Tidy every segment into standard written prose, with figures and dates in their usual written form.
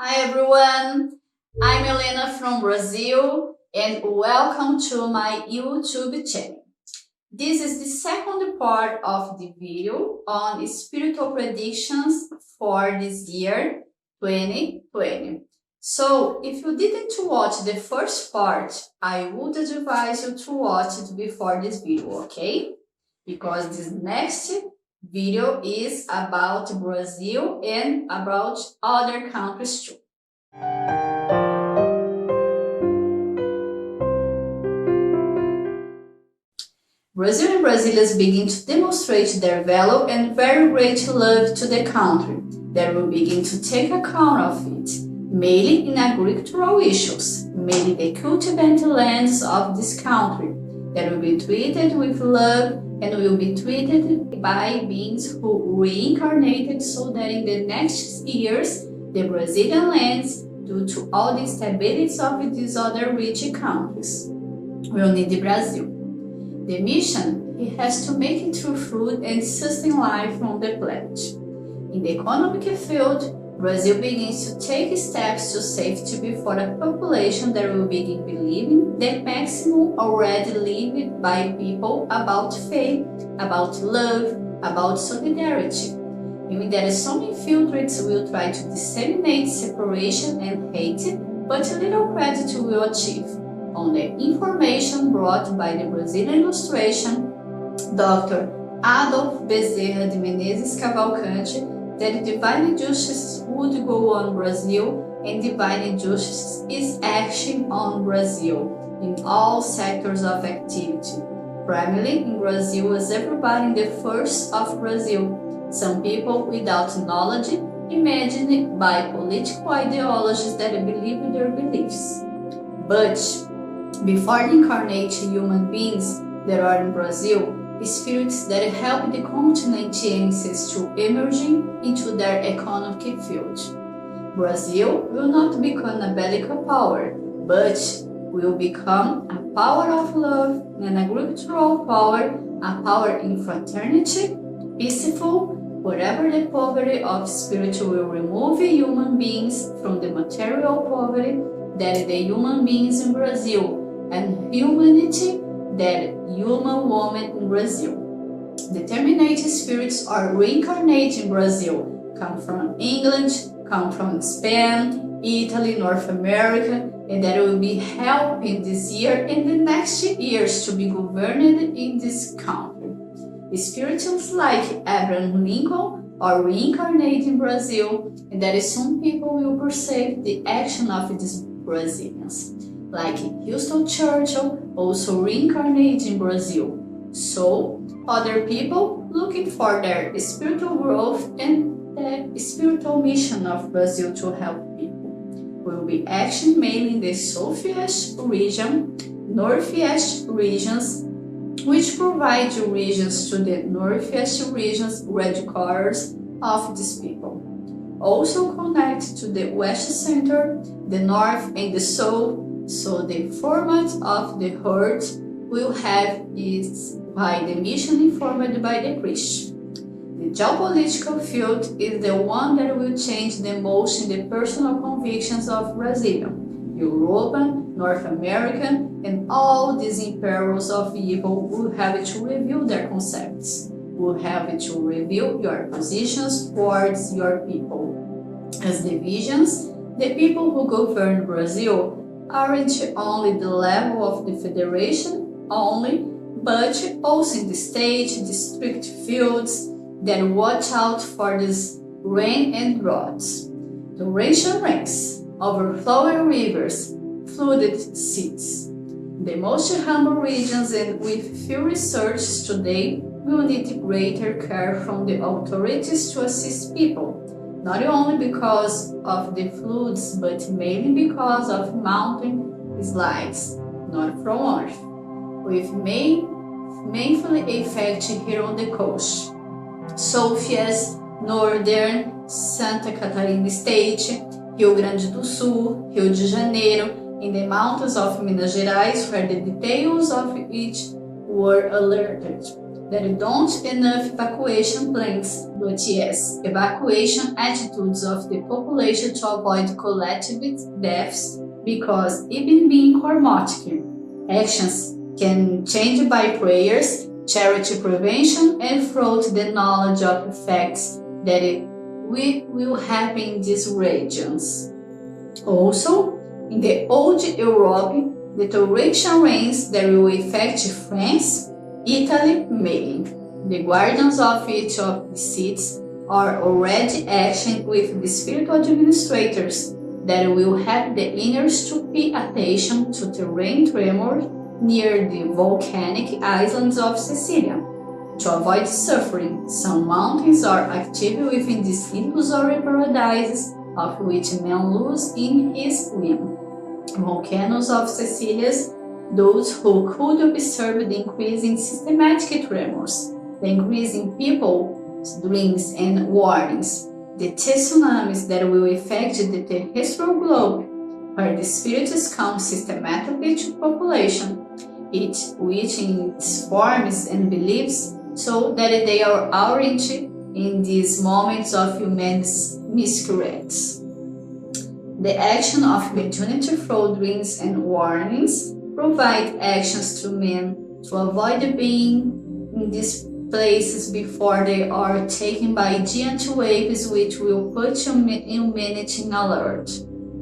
Hi everyone, I'm Helena from Brazil and welcome to my YouTube channel. This is the second part of the video on spiritual predictions for this year 2020. So if you didn't watch the first part, I would advise you to watch it before this video, okay? Because this next video is about Brazil and about other countries too. Brazil and Brazilians begin to demonstrate their value and very great love to the country. They will begin to take account of it, mainly in agricultural issues, mainly the cultivated lands of this country. They will be treated with love and will be treated by beings who reincarnated so that in the next years, the Brazilian lands, due to all the instabilities of these other rich countries, will need Brazil. The mission, it has to make it through food and sustain life on the planet. In the economic field, Brazil begins to take steps to safety before a population that will begin believing the maximum already lived by people about faith, about love, about solidarity. Meaning that some infiltrates will try to disseminate separation and hate, but little credit will achieve on the information brought by the Brazilian illustration, Dr. Adolf Bezerra de Menezes Cavalcante, that divine justice would go on Brazil and divine justice is action on Brazil in all sectors of activity. Primarily in Brazil as everybody in the first of Brazil. Some people without knowledge imagined by political ideologies that believe in their beliefs. But before the incarnate human beings that are in Brazil, spirits that help the continentienses to emerging into their economic field. Brazil will not become a bellical power, but will become a power of love, an agricultural power, a power in fraternity, peaceful, wherever the poverty of spirit will remove human beings from the material poverty that the human beings in Brazil and humanity that human woman in Brazil. The terminated spirits are reincarnated in Brazil, come from England, come from Spain, Italy, North America, and that will be helping this year and the next years to be governed in this country. Spirits like Abraham Lincoln are reincarnated in Brazil, and that some people will perceive the action of these Brazilians. Like Winston Churchill, also reincarnated in Brazil. So, other people looking for their spiritual growth and the spiritual mission of Brazil to help people will be action mainly in the southeast region, northeast regions, which provide regions to the northeast regions red quarters of these people. Also connect to the west center, the north and the south. So the format of the herd will have is by the mission informed by the Christian. The geopolitical field is the one that will change the most in the personal convictions of Brazilian, European, North American, and all these imperils of evil will have to review their concepts, will have to review your positions towards your people. As divisions, the people who govern Brazil aren't only the level of the federation only, but also in the state, district fields that watch out for this rain and droughts. The racial ranks, overflowing rivers, flooded seas. The most humble regions and with few research today will need greater care from the authorities to assist people. Not only because of the floods, but mainly because of mountain slides, not from earth, with mainly effect here on the coast. Southeast, Northern, Santa Catarina State, Rio Grande do Sul, Rio de Janeiro, in the mountains of Minas Gerais, where the details of each were alerted. that don't enough evacuation plans, but yes, evacuation attitudes of the population to avoid collective deaths, because even being karmatic, actions can change by prayers, charity prevention, and through the knowledge of effects that will happen in these regions. Also, in the old Europe, the torrential rains that will affect France, Italy mainly. The guardians of each of the cities are already acting with the spiritual administrators that will have the inners to pay attention to terrain tremors near the volcanic islands of Sicily. To avoid suffering, some mountains are active within these illusory paradises of which man loses in his whim. Volcanoes of Sicily, those who could observe the increasing systematic tremors, the increasing people's dreams and warnings, the tsunamis that will affect the terrestrial globe, where the spirits come systematically to population, each which in its forms and beliefs, so that they are oriented in these moments of human miscreants. The action of mediunity through dreams and warnings provide actions to men to avoid being in these places before they are taken by giant waves which will put humanity in alert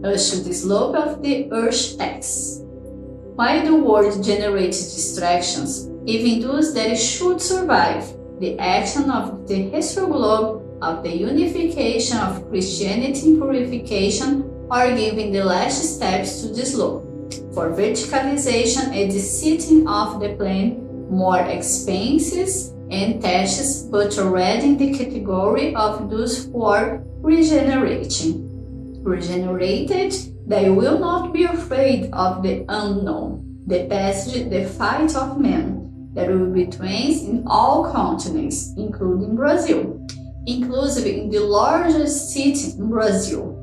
as to the slope of the Earth's axis. While the world generates distractions, even those that should survive, the action of the terrestrial globe, of the unification of Christianity and purification, are giving the last steps to this law. For verticalization and the setting of the plan, more expenses and tests, but already in the category of those who are regenerating. Regenerated, they will not be afraid of the unknown, the passage, the fight of men. There will be trains in all continents, including Brazil, inclusive in the largest city in Brazil.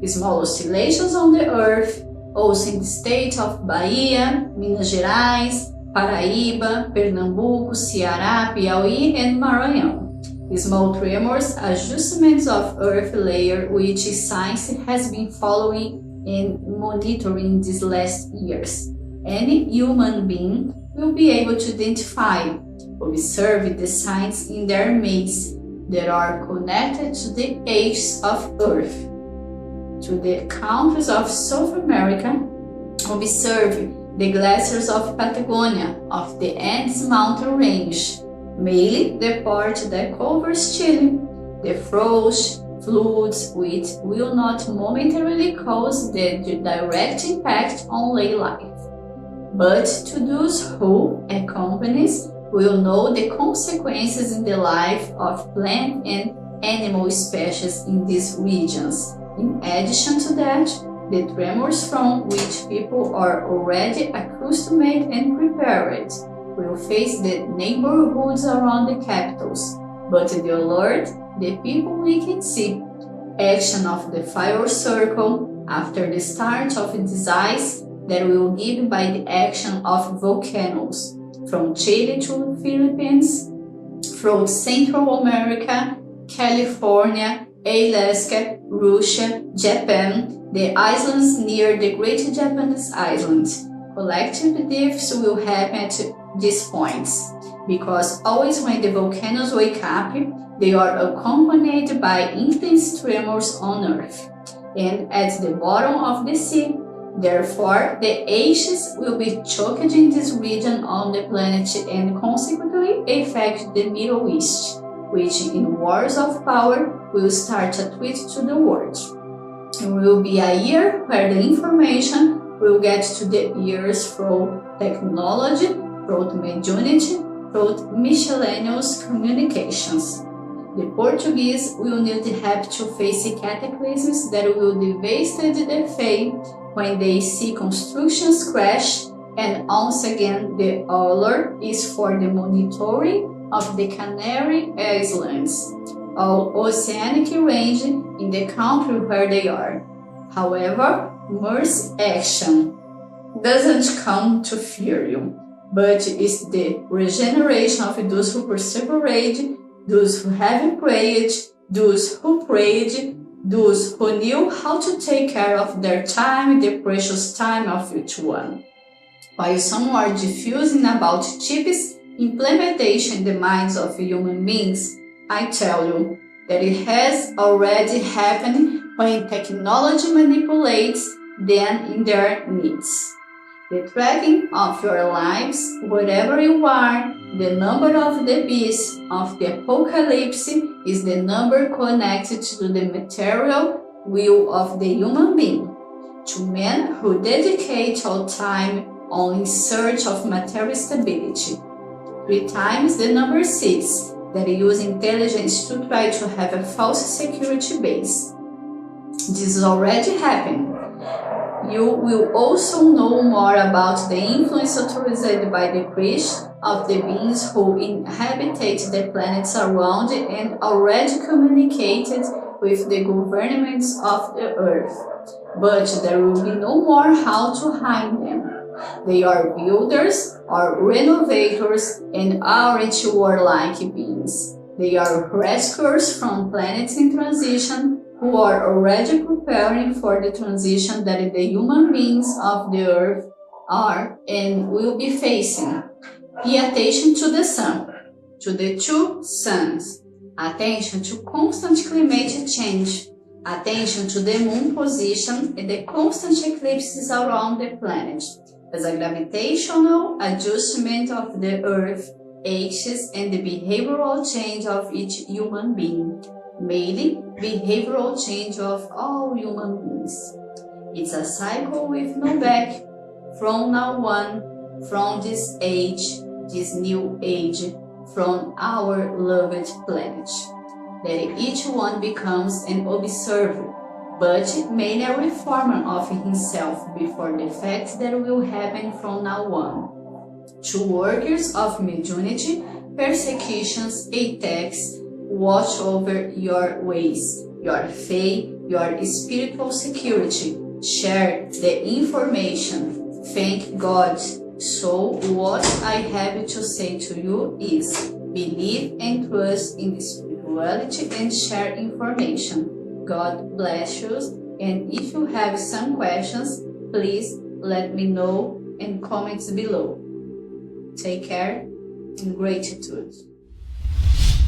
Small oscillations on the earth, also in the state of Bahia, Minas Gerais, Paraíba, Pernambuco, Ceará, Piauí, and Maranhão. Small tremors, adjustments of earth layer, which science has been following and monitoring these last years. Any human being will be able to identify, observe the signs in their maze that are connected to the ages of Earth. To the countries of South America, observe the glaciers of Patagonia, of the Andes mountain range, mainly the part that covers Chile, the frost, floods which will not momentarily cause the direct impact on lay life, but to those who, as companies, will know the consequences in the life of plant and animal species in these regions. In addition to that, the tremors from which people are already accustomed and prepared will face the neighborhoods around the capitals, but the alert, the people we can see. Action of the fire circle after the start of this ice that will give by the action of volcanoes from Chile to Philippines, from Central America, California, Alaska, Russia, Japan, the islands near the Great Japanese Island. Collective deaths will happen at these points, because always when the volcanoes wake up, they are accompanied by intense tremors on Earth, and at the bottom of the sea. Therefore, the ashes will be choked in this region on the planet and consequently affect the Middle East, which in wars of power will start a threat to the world. It will be a year where the information will get to the ears through technology, through mediunity, through miscellaneous communications. The Portuguese will need help to face cataclysms that will devastate the faith when they see constructions crash, and once again the alert is for the monitoring of the Canary Islands, or oceanic range in the country where they are. However, mercy action doesn't come to fear you. but it's the regeneration of those who persevered, those who have prayed, those who prayed, those who knew how to take care of their time, the precious time of each one. While some are diffusing about chips implementation in the minds of human beings, I tell you that it has already happened when technology manipulates them in their needs. The tracking of your lives, wherever you are, the number of the beast of the apocalypse is the number connected to the material will of the human being. To men who dedicate all time only in search of material stability. 3 times the number 6 that use intelligence to try to have a false security base. This is already happening. You will also know more about the influence authorized by the Christ of the beings who inhabit the planets around and already communicated with the governments of the earth. But there will be no more how to hide them. They are builders or renovators and aren't warlike beings. They are rescuers from planets in transition who are already preparing for the transition that the human beings of the earth are and will be facing. Pay attention to the sun, to the 2 suns. Attention to constant climatic change. Attention to the moon position and the constant eclipses around the planet. As a gravitational adjustment of the earth axis and the behavioral change of each human being. Mainly, behavioral change of all human beings. It's a cycle with no back. From now on, from this age, this new age, from our loved planet, that each one becomes an observer, but mainly a reformer of himself before the fact that will happen from now on. 2 workers of mediunity, persecutions, attacks, watch over your ways, your faith, your spiritual security. Share the information. Thank God. So what I have to say to you is believe and trust in the spirituality and share information. God bless you. And if you have some questions, please let me know in comments below. Take care and gratitude.